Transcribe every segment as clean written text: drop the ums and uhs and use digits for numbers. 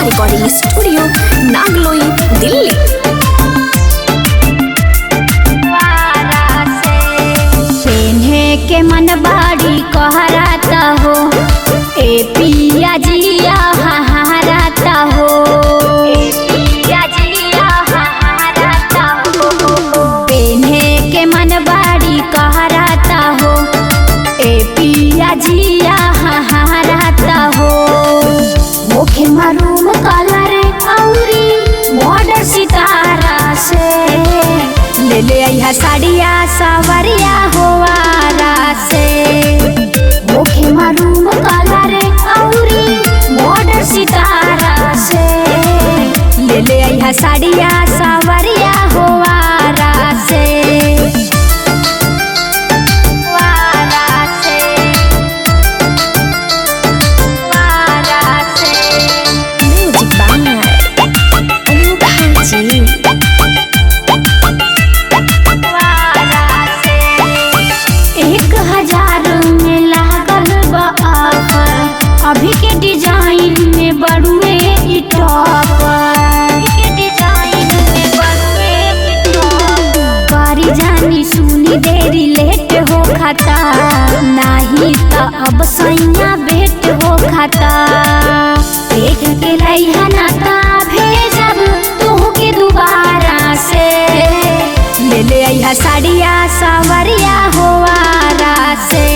Recording studio Nangloi Delhi. के मन बाड़ी कहराता हो ए पिया जिया हहाराता हो, ए पिया जिया हहाराता हो। पेन्हे के मन बाड़ी कहराता हो ए पिया जिया हहाराता हो। मुखे मारूम कलर औरी बॉर्डर सितारा से ले ले आइहा साड़िया सवरिया होवारा से। मुखे मारूम कलर औरी बॉर्डर सितारा से ले ले आइहा साड़िया सवरिया होवारा से। वारा से वारा से म्यूजिक बांगर अनूठा जी। अभी के डिजाइन में बड़ुए करी जानी सुनी देरी लेट हो खाता नहीं तो अब सैया बेट हो खाता। देख के लइहा नाता भेजब तू के दोबारा से ले ले आइहा साड़िया सवरिया होवारा से।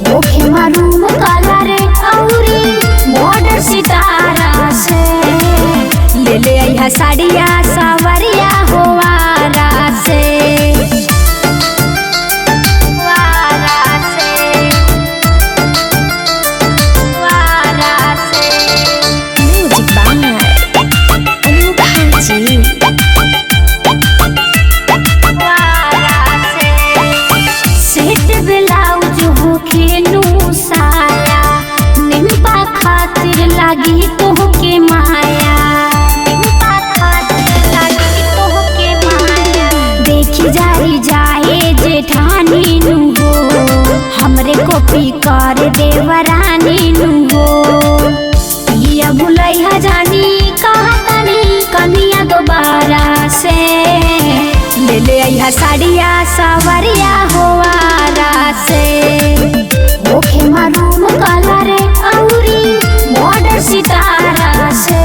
मुखे मारूम कलर औरी बॉर्डर सितारा से ले ले आइहा साड़िया सवरिया होवारा से। वारा से वारा से म्यूजिक बांगर अनूठा जी। सेट ब्लाउज होखे नु साया निम्पा खातिर लागी तोहके माया, निम्पा खातिर लागी तोहके माया। देखी जाई जाए जेठानी नु हो हमरे कॉपी कर देवरानी नु हो। पिया भुलैया जानी कहा तनी कनिया दोबारा से ले ले आइहा साड़िया सवरिया होवारा से। मुखे मारूम कलर औरी बॉर्डर सितारा से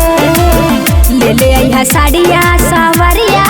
ले ले आइहा साड़िया सवरिया